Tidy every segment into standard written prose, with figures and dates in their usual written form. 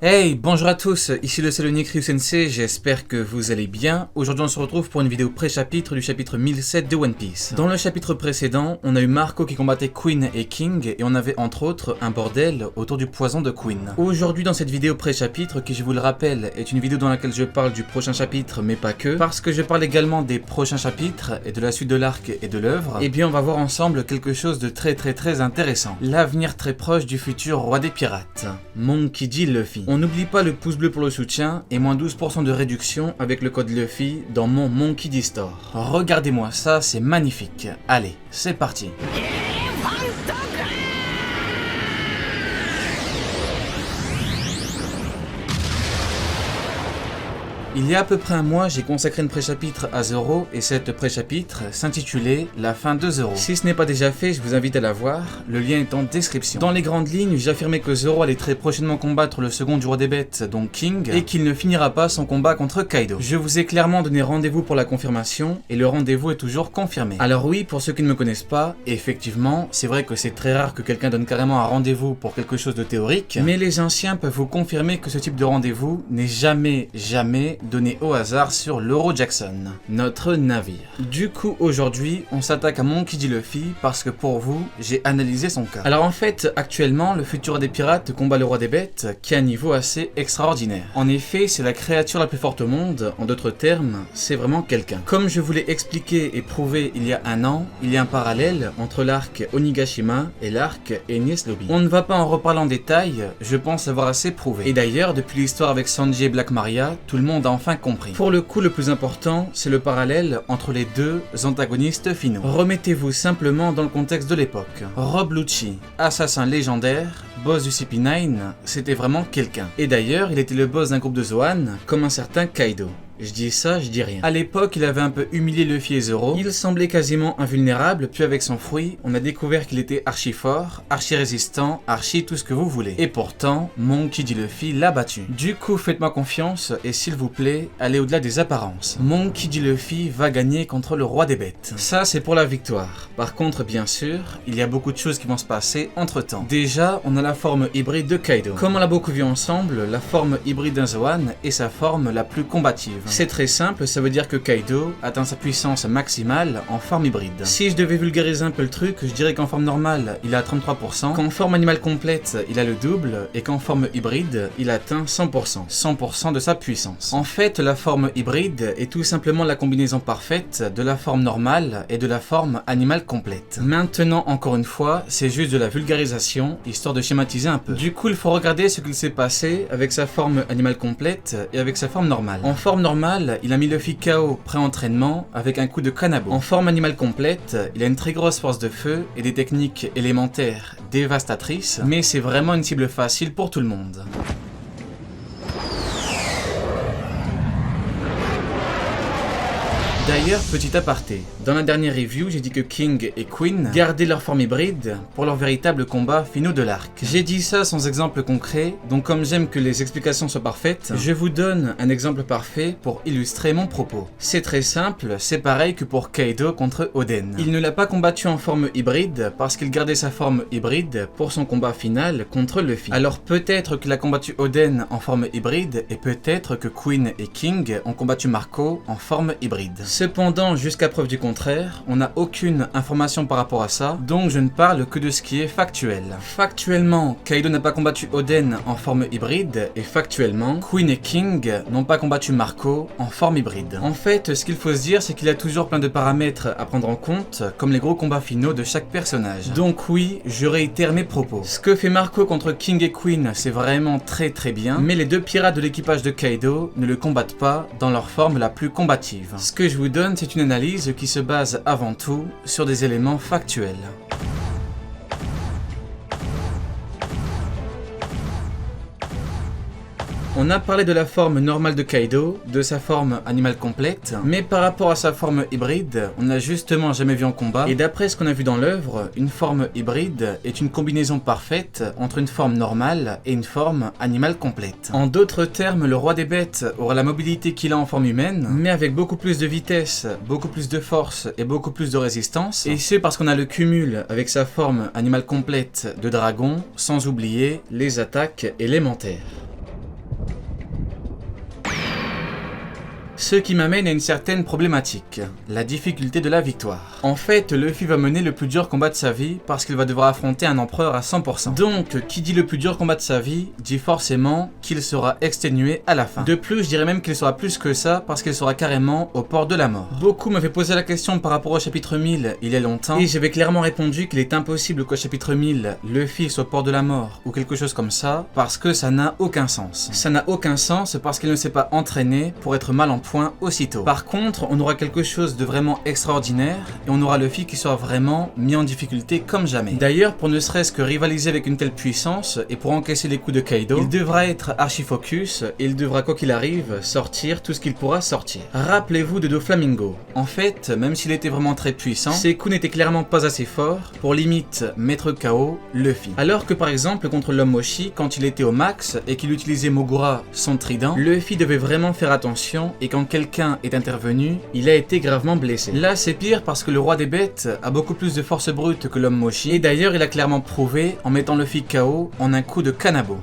Hey, bonjour à tous, ici le Salonique Ryu Sensei, j'espère que vous allez bien. Aujourd'hui on se retrouve pour une vidéo pré-chapitre du chapitre 1007 de One Piece. Dans le chapitre précédent, on a eu Marco qui combattait Queen et King et on avait entre autres un bordel autour du poison de Queen. Aujourd'hui dans cette vidéo pré-chapitre, qui je vous le rappelle est une vidéo dans laquelle je parle du prochain chapitre mais pas que, parce que je parle également des prochains chapitres et de la suite de l'arc et de l'œuvre, et bien on va voir ensemble quelque chose de très intéressant. L'avenir très proche du futur roi des pirates, Monkey D. Luffy. On n'oublie pas le pouce bleu pour le soutien et moins 12% de réduction avec le code Luffy dans mon Monkey D Store. Regardez-moi ça, c'est magnifique. Allez, c'est parti. Il y a à peu près un mois, j'ai consacré une pré-chapitre à Zoro et cette pré-chapitre s'intitulait La fin de Zoro. Si ce n'est pas déjà fait, je vous invite à la voir, le lien est en description. Dans les grandes lignes, j'affirmais que Zoro allait très prochainement combattre le second du roi des bêtes, donc King, et qu'il ne finira pas son combat contre Kaido. Je vous ai clairement donné rendez-vous pour la confirmation, et le rendez-vous est toujours confirmé. Alors oui, pour ceux qui ne me connaissent pas, effectivement, c'est vrai que c'est très rare que quelqu'un donne carrément un rendez-vous pour quelque chose de théorique, mais les anciens peuvent vous confirmer que ce type de rendez-vous n'est jamais donné au hasard sur l'Euro Jackson, notre navire. Du coup, aujourd'hui, on s'attaque à Monkey D. Luffy parce que pour vous, j'ai analysé son cas. Alors en fait, actuellement, le futur des pirates combat le roi des bêtes qui a un niveau assez extraordinaire. En effet, c'est la créature la plus forte au monde, en d'autres termes, c'est vraiment quelqu'un. Comme je vous l'ai expliqué et prouvé il y a un an, il y a un parallèle entre l'arc Onigashima et l'arc Enies Lobby. On ne va pas en reparler en détail, je pense avoir assez prouvé. Et d'ailleurs, depuis l'histoire avec Sanji et Black Maria, tout le monde a enfin compris. Pour le coup, le plus important, c'est le parallèle entre les deux antagonistes finaux. Remettez-vous simplement dans le contexte de l'époque. Rob Lucci, assassin légendaire, boss du CP9, c'était vraiment quelqu'un. Et d'ailleurs, il était le boss d'un groupe de Zoan, comme un certain Kaido. Je dis ça, je dis rien. À l'époque, il avait un peu humilié Luffy et Zoro. Il semblait quasiment invulnérable, puis avec son fruit, on a découvert qu'il était archi fort, archi résistant, archi tout ce que vous voulez. Et pourtant, Monkey D. Luffy l'a battu. Du coup, faites-moi confiance et s'il vous plaît, allez au-delà des apparences. Monkey D. Luffy va gagner contre le roi des bêtes. Ça, c'est pour la victoire. Par contre, bien sûr, il y a beaucoup de choses qui vont se passer entre-temps. Déjà, on a la forme hybride de Kaido. Comme on l'a beaucoup vu ensemble, la forme hybride d'un Zoan est sa forme la plus combative. C'est très simple, ça veut dire que Kaido atteint sa puissance maximale en forme hybride. Si je devais vulgariser un peu le truc, je dirais qu'en forme normale, il a 33%, qu'en forme animale complète, il a le double, et qu'en forme hybride, il atteint 100%. 100% de sa puissance. En fait, la forme hybride est tout simplement la combinaison parfaite de la forme normale et de la forme animale complète. Maintenant, encore une fois, c'est juste de la vulgarisation, histoire de schématiser un peu. Du coup, il faut regarder ce qu'il s'est passé avec sa forme animale complète et avec sa forme normale. En forme normale, il a mis Luffy KO pré-entraînement avec un coup de Kanabo. En forme animale complète, il a une très grosse force de feu et des techniques élémentaires dévastatrices, mais c'est vraiment une cible facile pour tout le monde. D'ailleurs, petit aparté, dans la dernière review, j'ai dit que King et Queen gardaient leur forme hybride pour leur véritable combat finaux de l'arc. J'ai dit ça sans exemple concret, donc comme j'aime que les explications soient parfaites, je vous donne un exemple parfait pour illustrer mon propos. C'est très simple, c'est pareil que pour Kaido contre Oden. Il ne l'a pas combattu en forme hybride parce qu'il gardait sa forme hybride pour son combat final contre Luffy. Alors peut-être qu'il a combattu Oden en forme hybride et peut-être que Queen et King ont combattu Marco en forme hybride. Cependant, jusqu'à preuve du contraire, on n'a aucune information par rapport à ça, donc je ne parle que de ce qui est factuel. Factuellement, Kaido n'a pas combattu Oden en forme hybride, et factuellement, Queen et King n'ont pas combattu Marco en forme hybride. En fait, ce qu'il faut se dire, c'est qu'il y a toujours plein de paramètres à prendre en compte, comme les gros combats finaux de chaque personnage. Donc oui, je réitère mes propos. Ce que fait Marco contre King et Queen, c'est vraiment très bien, mais les deux pirates de l'équipage de Kaido ne le combattent pas dans leur forme la plus combative. Ce que je vous donne, c'est une analyse qui se base avant tout sur des éléments factuels. On a parlé de la forme normale de Kaido, de sa forme animale complète, mais par rapport à sa forme hybride, on n'a justement jamais vu en combat, et d'après ce qu'on a vu dans l'œuvre, une forme hybride est une combinaison parfaite entre une forme normale et une forme animale complète. En d'autres termes, le roi des bêtes aura la mobilité qu'il a en forme humaine, mais avec beaucoup plus de vitesse, beaucoup plus de force et beaucoup plus de résistance, et ce parce qu'on a le cumul avec sa forme animale complète de dragon, sans oublier les attaques élémentaires. Ce qui m'amène à une certaine problématique, la difficulté de la victoire. En fait, Luffy va mener le plus dur combat de sa vie parce qu'il va devoir affronter un empereur à 100%. Donc, qui dit le plus dur combat de sa vie, dit forcément qu'il sera exténué à la fin. De plus, je dirais même qu'il sera plus que ça parce qu'il sera carrément au port de la mort. Beaucoup m'avaient posé la question par rapport au chapitre 1000 il y a longtemps et j'avais clairement répondu qu'il est impossible qu'au chapitre 1000, Luffy soit au port de la mort ou quelque chose comme ça parce que ça n'a aucun sens. Ça n'a aucun sens parce qu'il ne s'est pas entraîné pour être mal en point aussitôt. Par contre, on aura quelque chose de vraiment extraordinaire et on aura Luffy qui sera vraiment mis en difficulté comme jamais. D'ailleurs, pour ne serait-ce que rivaliser avec une telle puissance et pour encaisser les coups de Kaido, il devra être archi focus et il devra quoi qu'il arrive sortir tout ce qu'il pourra sortir. Rappelez-vous de Doflamingo. En fait, même s'il était vraiment très puissant, ses coups n'étaient clairement pas assez forts pour limite mettre KO Luffy. Alors que par exemple contre l'homme Moshi, quand il était au max et qu'il utilisait Mogura, son trident, Luffy devait vraiment faire attention et quand quelqu'un est intervenu, il a été gravement blessé. Là c'est pire parce que le roi des bêtes a beaucoup plus de force brute que l'homme Moshi et d'ailleurs il a clairement prouvé en mettant Luffy KO en un coup de Kanabo.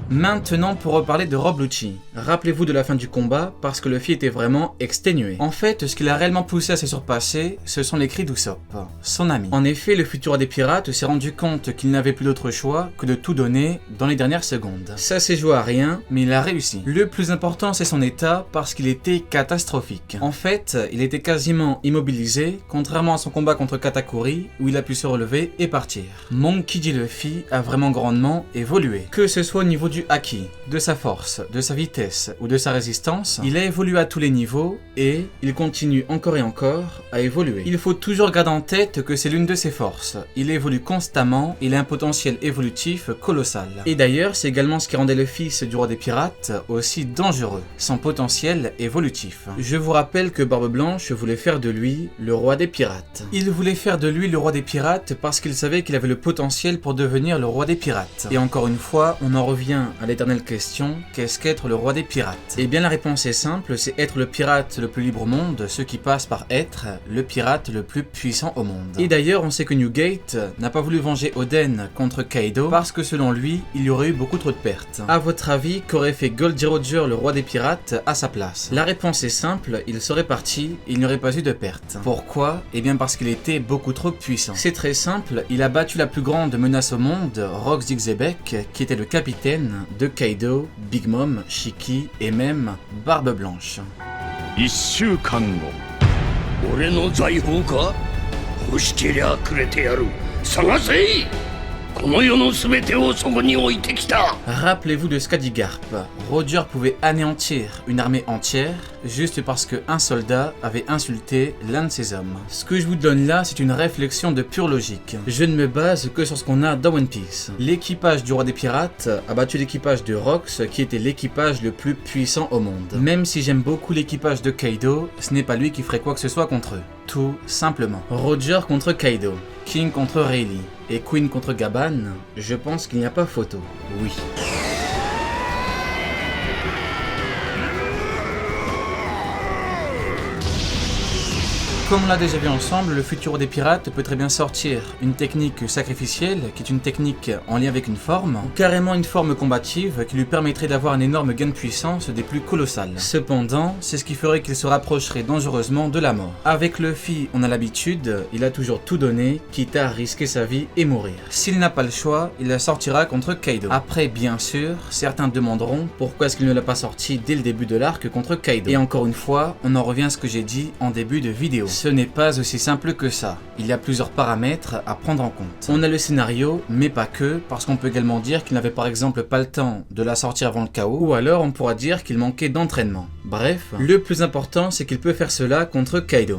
Maintenant pour reparler de Rob Lucci. Rappelez-vous de la fin du combat parce que Luffy était vraiment exténué. En fait, ce qui l'a réellement poussé à se surpasser, ce sont les cris d'Usopp, son ami. En effet, le futur roi des pirates s'est rendu compte qu'il n'avait plus d'autre choix que de tout donner dans les dernières secondes. Ça s'est joué à rien, mais il a réussi. Le plus important c'est son état parce qu'il était catastrophique. En fait, il était quasiment immobilisé, contrairement à son combat contre Katakuri où il a pu se relever et partir. Monkey D. Luffy a vraiment grandement évolué. Que ce soit au niveau du haki, de sa force, de sa vitesse ou de sa résistance, il a évolué à tous les niveaux et il continue encore et encore à évoluer. Il faut toujours garder en tête que c'est l'une de ses forces. Il évolue constamment, il a un potentiel évolutif colossal. Et d'ailleurs, c'est également ce qui rendait le fils du roi des pirates aussi dangereux, son potentiel évolutif. Je vous rappelle que Barbe Blanche voulait faire de lui le roi des pirates. Il voulait faire de lui le roi des pirates parce qu'il savait qu'il avait le potentiel pour devenir le roi des pirates. Et encore une fois, on en revient à l'éternelle question, qu'est-ce qu'être le roi des pirates? Eh bien la réponse est simple, c'est être le pirate le plus libre au monde, ce qui passe par être le pirate le plus puissant au monde. Et d'ailleurs on sait que Newgate n'a pas voulu venger Oden contre Kaido parce que selon lui, il y aurait eu beaucoup trop de pertes. À votre avis, qu'aurait fait Goldie Roger le roi des pirates à sa place? La réponse est simple, il serait parti, il n'y aurait pas eu de pertes. Pourquoi? Eh bien parce qu'il était beaucoup trop puissant. C'est très simple, il a battu la plus grande menace au monde, Rox Zebek, qui était le capitaine de Kaido, Big Mom, Shiki et même Barbe Blanche. 1週間後俺の財宝か欲しけりゃくれてやる探せこの世の全てをそこに置いてきた Rappelez-vous de Skadigarp. Roger pouvait anéantir une armée entière juste parce qu'un soldat avait insulté l'un de ses hommes. Ce que je vous donne là, c'est une réflexion de pure logique. Je ne me base que sur ce qu'on a dans One Piece. L'équipage du roi des pirates a battu l'équipage de Rox qui était l'équipage le plus puissant au monde. Même si j'aime beaucoup l'équipage de Kaido, ce n'est pas lui qui ferait quoi que ce soit contre eux. Tout simplement. Roger contre Kaido, King contre Rayleigh et Queen contre Gaban, je pense qu'il n'y a pas photo. Oui. Comme on l'a déjà vu ensemble, le futur des pirates peut très bien sortir une technique sacrificielle, qui est une technique en lien avec une forme, ou carrément une forme combative qui lui permettrait d'avoir un énorme gain de puissance des plus colossales. Cependant, c'est ce qui ferait qu'il se rapprocherait dangereusement de la mort. Avec Luffy, on a l'habitude, il a toujours tout donné, quitte à risquer sa vie et mourir. S'il n'a pas le choix, il la sortira contre Kaido. Après, bien sûr, certains demanderont pourquoi est-ce qu'il ne l'a pas sorti dès le début de l'arc contre Kaido. Et encore une fois, on en revient à ce que j'ai dit en début de vidéo. Ce n'est pas aussi simple que ça. Il y a plusieurs paramètres à prendre en compte. On a le scénario, mais pas que, parce qu'on peut également dire qu'il n'avait par exemple pas le temps de la sortir avant le chaos, ou alors on pourra dire qu'il manquait d'entraînement. Bref, le plus important c'est qu'il peut faire cela contre Kaido.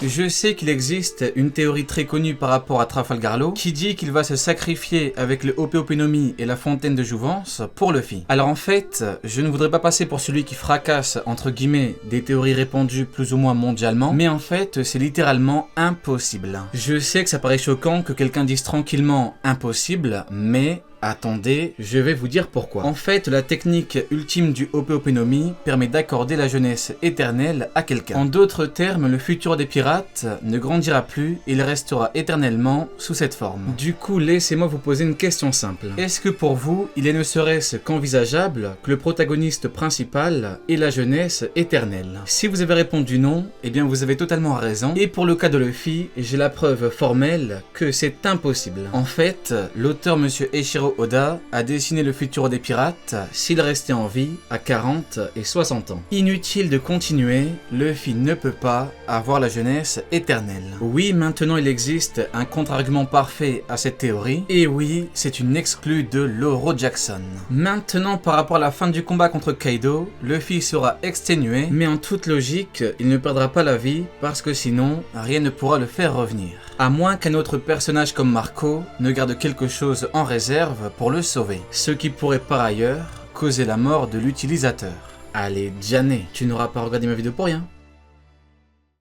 Je sais qu'il existe une théorie très connue par rapport à Trafalgar Law qui dit qu'il va se sacrifier avec le Hope Hope no Mi et la fontaine de jouvence pour Luffy. Alors en fait, je ne voudrais pas passer pour celui qui fracasse entre guillemets des théories répandues plus ou moins mondialement, mais en fait c'est littéralement impossible. Je sais que ça paraît choquant que quelqu'un dise tranquillement impossible, mais Attendez, je vais vous dire pourquoi. En fait, la technique ultime du Ope-Ope no Mi permet d'accorder la jeunesse éternelle à quelqu'un. En d'autres termes, le futur des pirates ne grandira plus, il restera éternellement sous cette forme. Du coup, laissez-moi vous poser une question simple. Est-ce que pour vous, il est ne serait-ce qu'envisageable que le protagoniste principal ait la jeunesse éternelle? Si vous avez répondu non, eh bien vous avez totalement raison. Et pour le cas de Luffy, j'ai la preuve formelle que c'est impossible. En fait, l'auteur monsieur Eiichiro Oda a dessiné le futur des pirates s'il restait en vie à 40 et 60 ans. Inutile de continuer, Luffy ne peut pas avoir la jeunesse éternelle. Oui, maintenant il existe un contre-argument parfait à cette théorie, et oui, c'est une exclue de Lauro Jackson. Maintenant, par rapport à la fin du combat contre Kaido, Luffy sera exténué, mais en toute logique, il ne perdra pas la vie parce que sinon, rien ne pourra le faire revenir. À moins qu'un autre personnage comme Marco ne garde quelque chose en réserve pour le sauver, ce qui pourrait par ailleurs causer la mort de l'utilisateur. Allez, Jané, tu n'auras pas regardé ma vidéo pour rien.